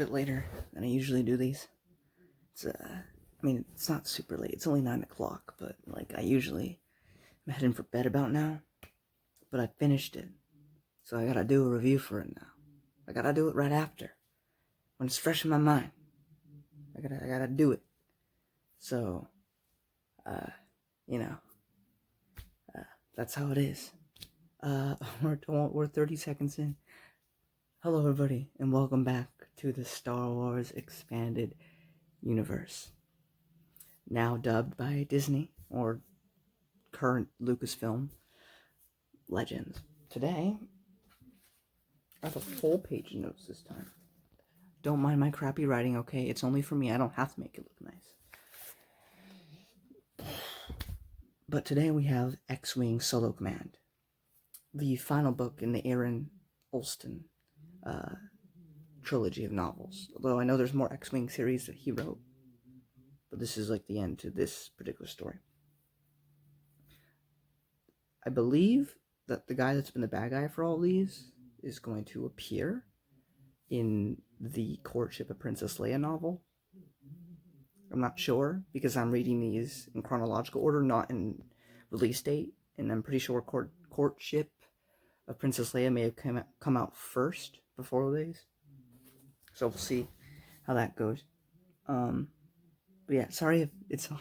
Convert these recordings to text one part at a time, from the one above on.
bit later than I usually do these. It's not super late. It's only 9 o'clock, but like I usually am heading for bed about now. But I finished it, so I gotta do a review for it now. I gotta do it right after, when it's fresh in my mind. I gotta do it. So, that's how it is. We're 30 seconds in. Hello, everybody, and welcome back to the Star Wars Expanded Universe. Now dubbed by Disney, or current Lucasfilm, Legends. Today, I have a full page of notes this time. Don't mind my crappy writing, okay? It's only for me. I don't have to make it look nice. But today we have X-Wing Solo Command, the final book in the Aaron Olston trilogy of novels. Although I know there's more X-Wing series that he wrote, but this is like the end to this particular story. I believe that the guy that's been the bad guy for all these is going to appear in the Courtship of Princess Leia novel. I'm not sure, because I'm reading these in chronological order, not in release date, and I'm pretty sure Courtship of Princess Leia may have come out first before these. So we'll see how that goes. But yeah, sorry if it's all...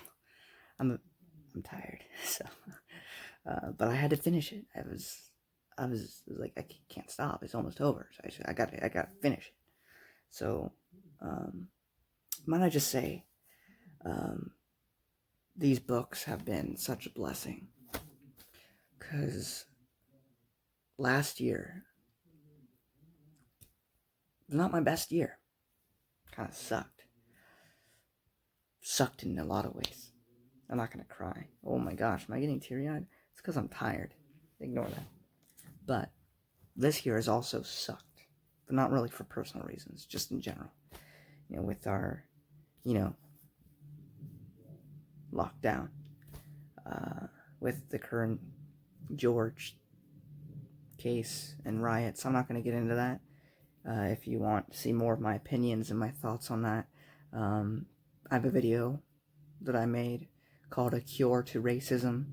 I'm tired, so... but I had to finish it. I was like, I can't stop. It's almost over. So I gotta finish it. So, might I just say, these books have been such a blessing. Because last year was not my best year. Kind of sucked. Sucked in a lot of ways. I'm not gonna cry. Oh my gosh, am I getting teary-eyed? It's because I'm tired. Ignore that. But this year has also sucked. But not really for personal reasons, just in general. With our, lockdown. With the current George case and riots. I'm not going to get into that. If you want to see more of my opinions and my thoughts on that, I have a video that I made called A Cure to Racism.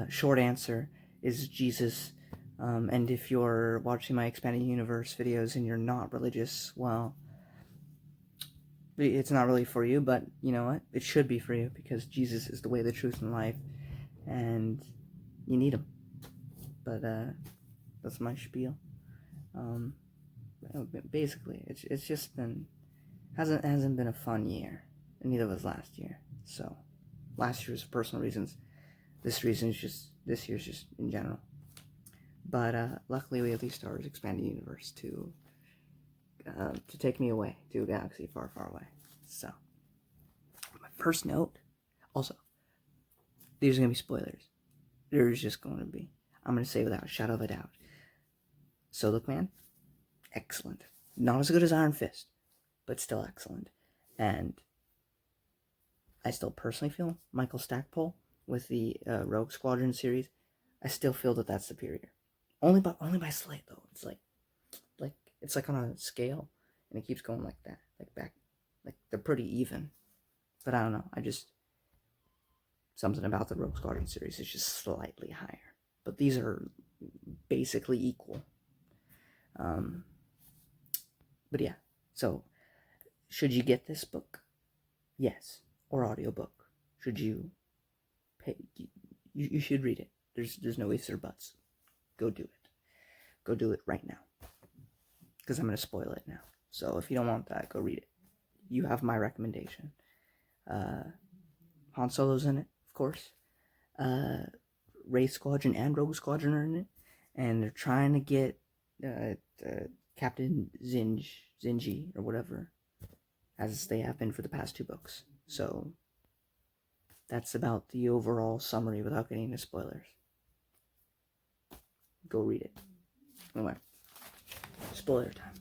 Short answer is Jesus. And if you're watching my Expanded Universe videos and you're not religious, well, it's not really for you, but you know what? It should be for you, because Jesus is the way, the truth, and life, and you need him. But that's my spiel. Basically, it's just been hasn't been a fun year, and neither was last year. So last year was for personal reasons. This year's just in general. But luckily, we have these Star Wars Expanded Universe to take me away to a galaxy far, far away. So, my first note. Also, these are gonna be spoilers. There's just going to be. I'm gonna say without a shadow of a doubt. Solo Command, excellent. Not as good as Iron Fist, but still excellent. And I still personally feel Michael Stackpole with the Rogue Squadron series. I still feel that that's superior. Only by slight though. It's like it's like on a scale, and it keeps going like that, like they're pretty even. But I don't know. Something about the Rogue Squadron series is just slightly higher. But these are basically equal. But yeah. So, should you get this book? Yes. Or audiobook. Should you pay? You should read it. There's no ifs or buts. Go do it. Go do it right now. Because I'm going to spoil it now. So if you don't want that, go read it. You have my recommendation. Han Solo's in it, of course. Wraith Squadron and Rogue Squadron are in it. And they're trying to get Captain Zinji, or whatever, as they have been for the past 2 books. So that's about the overall summary without getting into spoilers. Go read it. Anyway, spoiler time.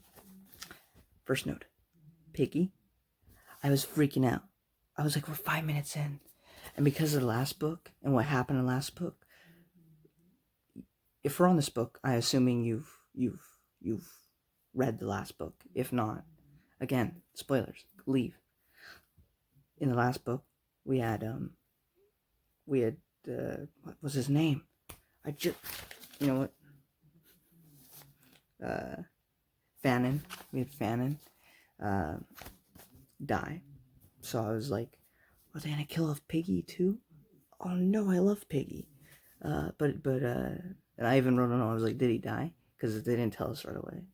First note. Piggy. I was freaking out. I was like, we're 5 minutes in. And because of the last book and what happened in the last book, if we're on this book, I'm assuming you've read the last book. If not, Again, spoilers. Leave. In the last book, we had what was his name? You know what? Fannin. We had Fannin die. So I was like, are they gonna kill off Piggy too? Oh no, I love Piggy. And I even wrote on. I was like, did he die? Because they didn't tell us right away.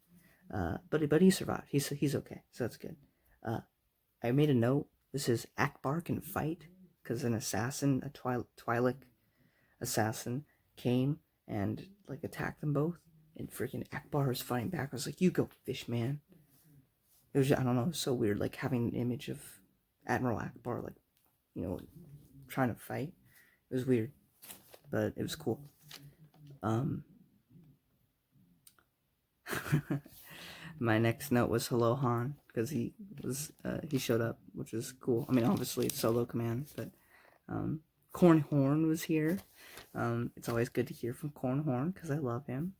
But he survived. He's okay, so that's good. I made a note. This is Akbar can fight because an assassin, a Twi'lek assassin, came and like attacked them both, and freaking Akbar was fighting back. I was like, "You go, fish man." It was just, I don't know. It was so weird, like having an image of Admiral Akbar, like trying to fight. It was weird, but it was cool. My next note was hello Han, because he showed up, which was cool. I mean, obviously it's solo command, but Cornhorn was here. It's always good to hear from Cornhorn because I love him.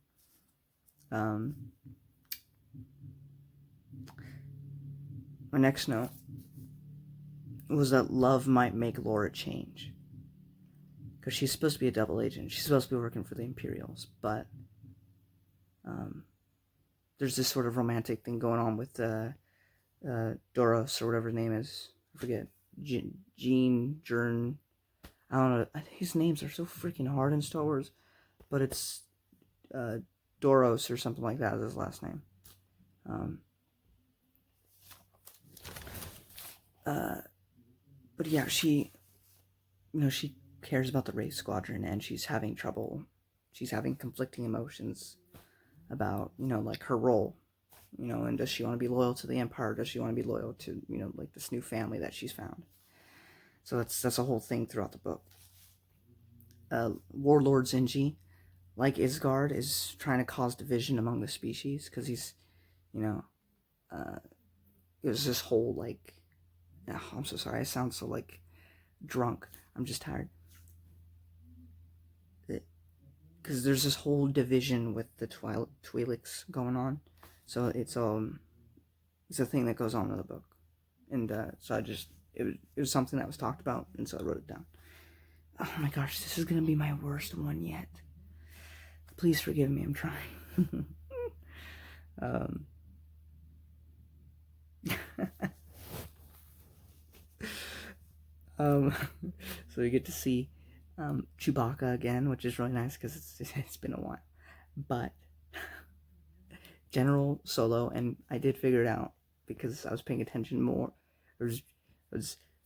My next note was that love might make Laura change, because she's supposed to be a double agent. She's supposed to be working for the Imperials, but there's this sort of romantic thing going on with Doros, or whatever his name is. I forget. Jern. I don't know. His names are so freaking hard in Star Wars, but it's Doros or something like that is his last name. But yeah, she cares about the Wraith Squadron, and she's having trouble. She's having conflicting emotions about, like her role, and does she want to be loyal to the Empire? Does she want to be loyal to, like this new family that she's found? So that's a whole thing throughout the book. Warlord Zinji, like Isgard, is trying to cause division among the species, because he's, it was this whole, like, oh, I'm so sorry, I sound so, like, drunk. I'm just tired. Because there's this whole division with the Twi'leks going on. So it's a thing that goes on in the book. And so it was something that was talked about, and so I wrote it down. Oh my gosh, this is going to be my worst one yet. Please forgive me, I'm trying. So we get to see Chewbacca again, which is really nice because it's been a while. But General Solo, and I did figure it out because I was paying attention more. It was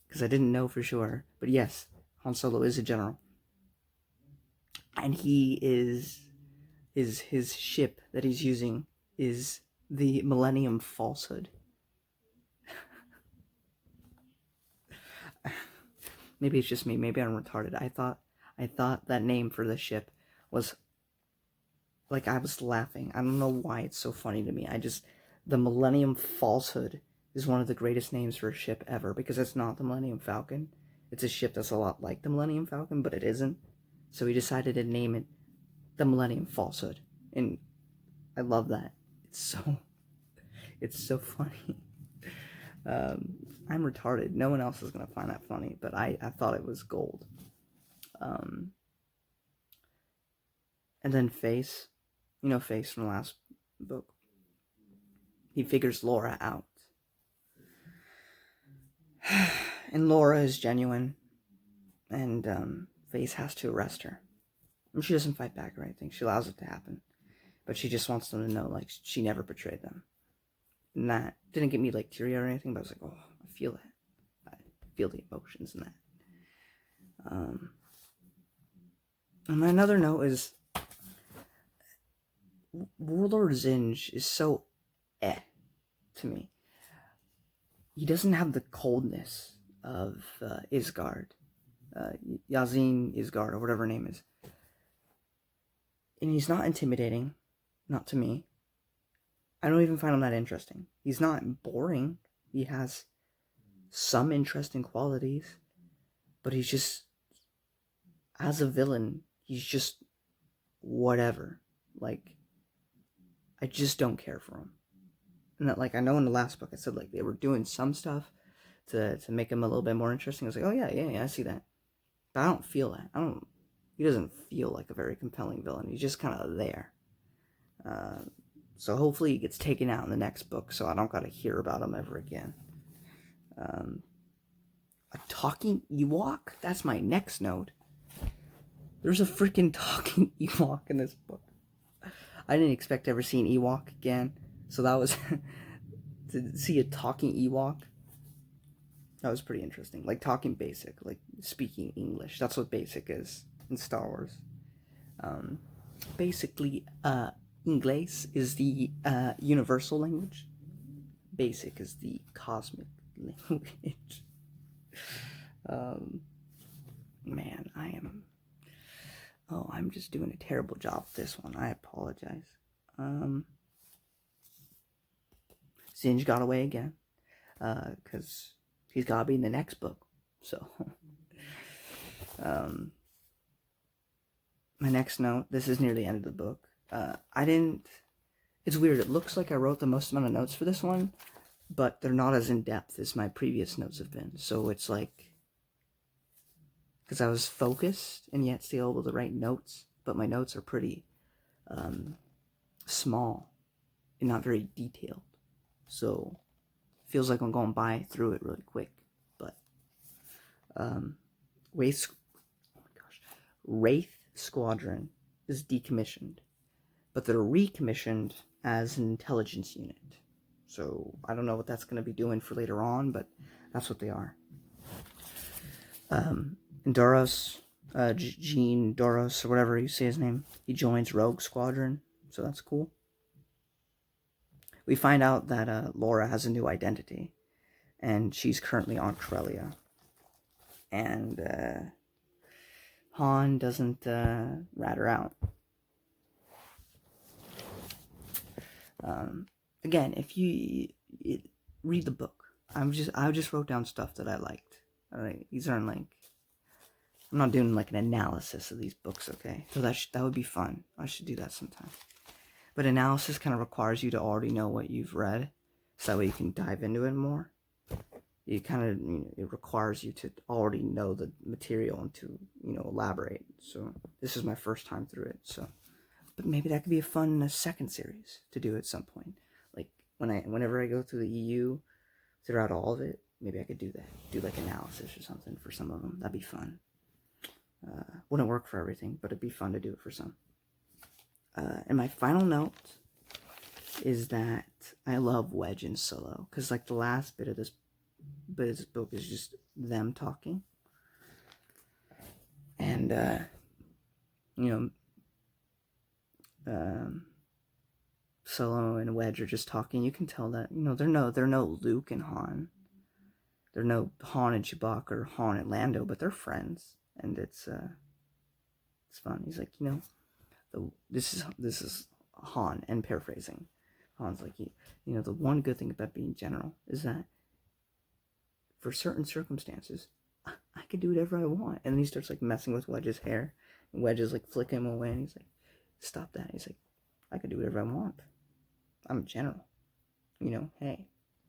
because I didn't know for sure. But yes, Han Solo is a general, and his ship that he's using is the Millennium Falsehood. Maybe it's just me. Maybe I'm retarded. I thought that name for the ship was, like, I was laughing. I don't know why it's so funny to me. The Millennium Falsehood is one of the greatest names for a ship ever, because it's not the Millennium Falcon. It's a ship that's a lot like the Millennium Falcon, but it isn't. So he decided to name it the Millennium Falsehood, and I love that. It's so funny. I'm retarded. No one else is going to find that funny, but I thought it was gold. And then Face, Face from the last book. He figures Laura out. And Laura is genuine, and Face has to arrest her. And she doesn't fight back or anything. She allows it to happen. But she just wants them to know, like, she never betrayed them. And that didn't get me, like, teary or anything, but I was like, oh, I feel that. I feel the emotions in that. And another note is Warlord Zinj is so to me. He doesn't have the coldness of Isgard. Yazin Isgard, or whatever her name is. And he's not intimidating, not to me. I don't even find him that interesting. He's not boring. He has some interesting qualities, but he's just, as a villain, he's just whatever. Like, I just don't care for him. And that, like, I know in the last book I said, like, they were doing some stuff to make him a little bit more interesting. I was like, oh yeah, I see that. But I don't feel that. He doesn't feel like a very compelling villain. He's just kind of there. So hopefully he gets taken out in the next book, so I don't gotta hear about him ever again. A talking Ewok? That's my next note. There's a freaking talking Ewok in this book. I didn't expect to ever see an Ewok again, so that was to see a talking Ewok. That was pretty interesting. Like talking basic, like speaking English. That's what basic is in Star Wars. Basically, Inglés is the universal language. Basic is the cosmic language. Man, I'm just doing a terrible job with this one. I apologize. Zinj got away again, because he's gotta be in the next book. So, my next note, this is near the end of the book. It's weird, it looks like I wrote the most amount of notes for this one, but they're not as in-depth as my previous notes have been. So it's like, because I was focused and yet still able to write notes, but my notes are pretty small and not very detailed. So it feels like I'm going by through it really quick. But Wraith Squadron is decommissioned, but they're recommissioned as an intelligence unit. So I don't know what that's going to be doing for later on, but that's what they are. Doros, Gene Doros, or whatever you say his name, he joins Rogue Squadron, so that's cool. We find out that Laura has a new identity, and she's currently on Corellia. And Han doesn't rat her out. Again, if you read the book, I just wrote down stuff that I liked. Alright, these aren't like, I'm not doing like an analysis of these books, okay? So that would be fun. I should do that sometime. But analysis kind of requires you to already know what you've read, so that way you can dive into it more. It requires you to already know the material and to, elaborate. So this is my first time through it, so. But maybe that could be a fun second series to do at some point. Like, whenever I go through the EU, throughout all of it, maybe I could do that. Do like analysis or something for some of them. That'd be fun. Wouldn't work for everything, but it'd be fun to do it for some. And my final note is that I love Wedge and Solo, because like the last bit of this book is just them talking, and Solo and Wedge are just talking. You can tell that they're no Luke and Han, they're no Han and Chewbacca or Han and Lando, but they're friends, and it's fun. He's like, this is Han, and paraphrasing, Han's like, the one good thing about being general is that for certain circumstances, I could do whatever I want. And then he starts like messing with Wedge's hair, and Wedge is like flicking him away, and he's like, stop that. He's like, I could do whatever I want. I'm a general. Hey,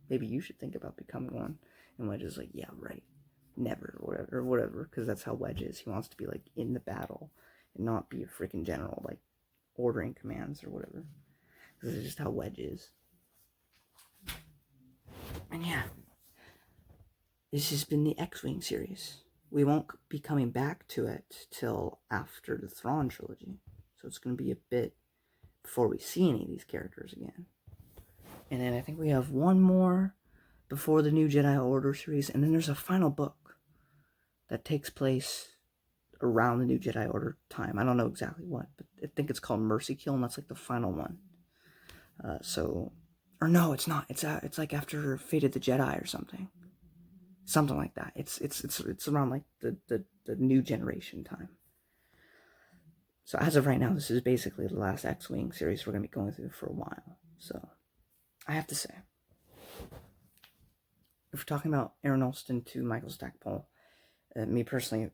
maybe you should think about becoming one. And Wedge is like, yeah, right. Never, or whatever, because that's how Wedge is. He wants to be like in the battle and not be a freaking general, like ordering commands or whatever. This is just how Wedge is. And yeah, this has been the X-Wing series. We won't be coming back to it till after the Thrawn trilogy. So it's going to be a bit before we see any of these characters again. And then I think we have one more before the New Jedi Order series. And then there's a final book that takes place around the New Jedi Order time. I don't know exactly what, but I think it's called Mercy Kill, and that's like the final one. Or no, it's not. It's like after Fate of the Jedi or something. Something like that. It's around like the new generation time. So as of right now, this is basically the last X-Wing series we're going to be going through for a while. So I have to say, if we're talking about Aaron Alston to Michael Stackpole, me personally,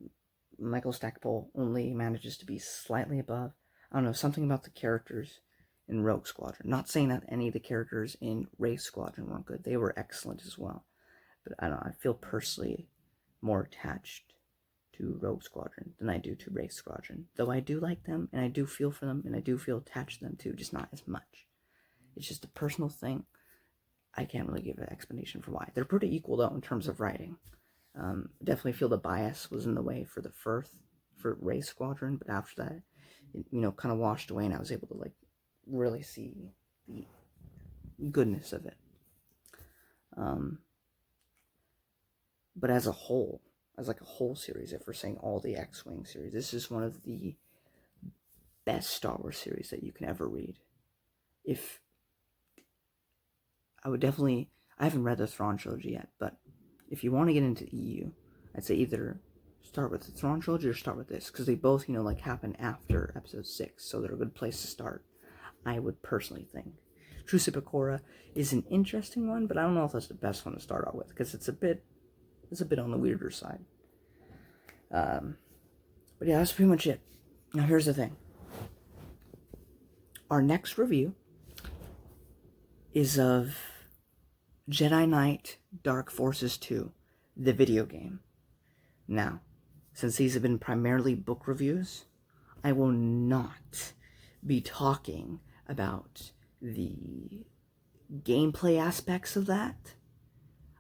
Michael Stackpole only manages to be slightly above. I don't know, something about the characters in Rogue Squadron. Not saying that any of the characters in Wraith Squadron weren't good. They were excellent as well. But I don't know, I feel personally more attached to Rogue Squadron than I do to Wraith Squadron. Though I do like them, and I do feel for them, and I do feel attached to them too, just not as much. It's just a personal thing. I can't really give an explanation for why. They're pretty equal though in terms of writing. Definitely feel the bias was in the way for Wraith Squadron, but after that, it, kind of washed away, and I was able to like really see the goodness of it. But as a whole, as like a whole series, if we're saying all the X-Wing series, this is one of the best Star Wars series that you can ever read. If I would definitely, I haven't read the Thrawn trilogy yet, but if you want to get into EU, I'd say either start with the Thrawn trilogy or start with this, because they both, like happen after episode 6, so they're a good place to start, I would personally think. True Sipakora is an interesting one, but I don't know if that's the best one to start out with, because it's a bit on the weirder side. But yeah, that's pretty much it. Now here's the thing. Our next review is of Jedi Knight Dark Forces 2, the video game. Now, since these have been primarily book reviews, I will not be talking about the gameplay aspects of that.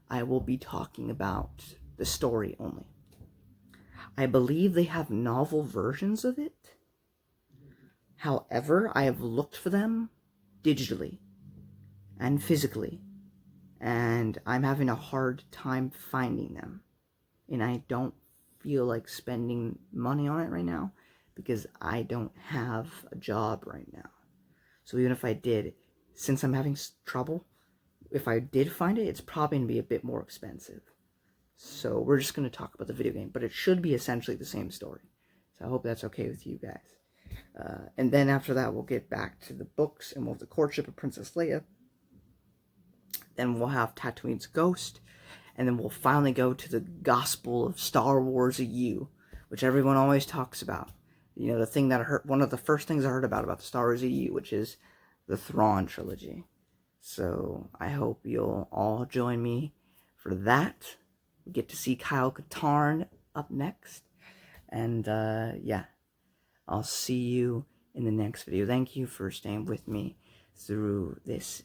I will be talking about the story only. I believe they have novel versions of it. However, I have looked for them digitally and physically, and I'm having a hard time finding them. And I don't feel like spending money on it right now because I don't have a job right now. So even if I did, since I'm having trouble, if I did find it, it's probably going to be a bit more expensive. So we're just going to talk about the video game, but it should be essentially the same story. So I hope that's okay with you guys. And then after that, we'll get back to the books, and we'll have the courtship of Princess Leia. Then we'll have Tatooine's ghost, and then we'll finally go to the Gospel of Star Wars EU, which everyone always talks about. The thing that I heard, one of the first things I heard about the Star Wars EU, which is the Thrawn trilogy. So I hope you'll all join me for that. We get to see Kyle Katarn up next. And yeah, I'll see you in the next video. Thank you for staying with me through this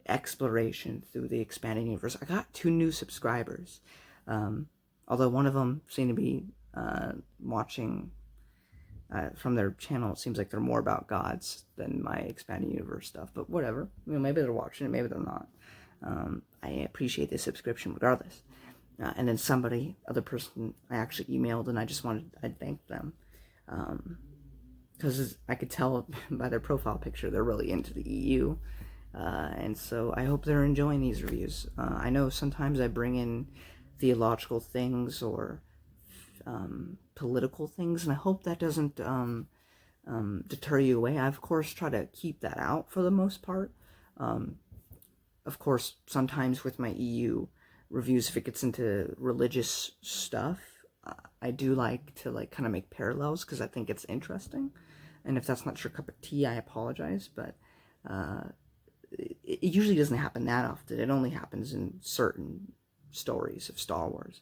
exploration through the expanding universe. I got 2 new subscribers. Although one of them seemed to be watching from their channel. It seems like they're more about gods than my expanding universe stuff, but whatever. Maybe they're watching it, maybe they're not. I appreciate the subscription regardless. And then other person I actually emailed, and I thanked them. Because I could tell by their profile picture they're really into the EU. And so I hope they're enjoying these reviews. I know sometimes I bring in theological things or political things, and I hope that doesn't deter you away. I, of course, try to keep that out for the most part. Of course, sometimes with my EU reviews, if it gets into religious stuff, I do like to kind of make parallels because I think it's interesting. And if that's not your cup of tea, I apologize, but it usually doesn't happen that often. It only happens in certain stories of Star Wars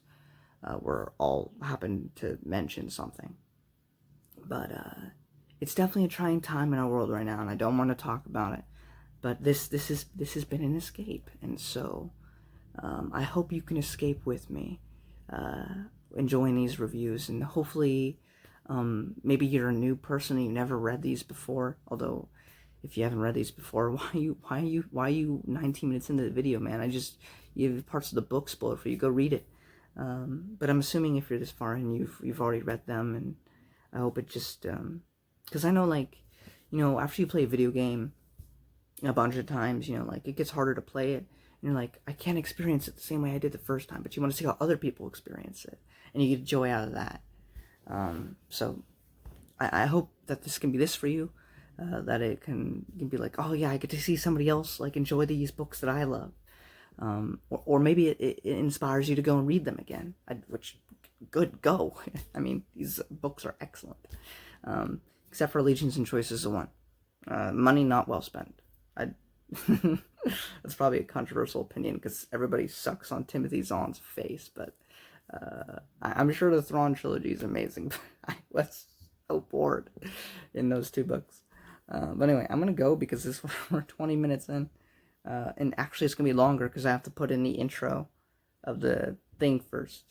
where all happen to mention something. But it's definitely a trying time in our world right now, and I don't want to talk about it. But this has been an escape, and so I hope you can escape with me, enjoying these reviews, and hopefully maybe you're a new person and you've never read these before. Although, if you haven't read these before, why are you 19 minutes into the video, man? You have parts of the book spoiled for you. Go read it. But I'm assuming if you're this far in, you've already read them, and I hope it just because I know after you play a video game a bunch of times, it gets harder to play it. And you're like, I can't experience it the same way I did the first time, but you want to see how other people experience it, and you get joy out of that. So I hope that this can be this for you, that it can be like, oh yeah, I get to see somebody else enjoy these books that I love, or maybe it inspires you to go and read them again. Go. I mean, these books are excellent, except for Allegiance and Choices of One. Money not well spent. I That's probably a controversial opinion because everybody sucks on Timothy Zahn's face, but I'm sure the Thrawn trilogy is amazing. I was so bored in those two books. But anyway, I'm gonna go because we're 20 minutes in, and actually it's gonna be longer because I have to put in the intro of the thing first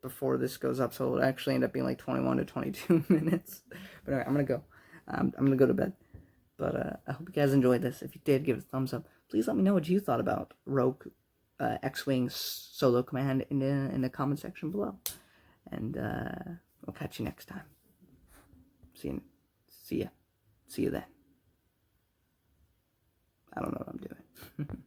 before this goes up, so it'll actually end up being like 21 to 22 minutes. But anyway, I'm gonna go. I'm gonna go to bed. But I hope you guys enjoyed this. If you did, give it a thumbs up. Please let me know what you thought about Rogue X-Wing Solo Command in the comment section below. And we'll catch you next time. See ya. See you then. I don't know what I'm doing.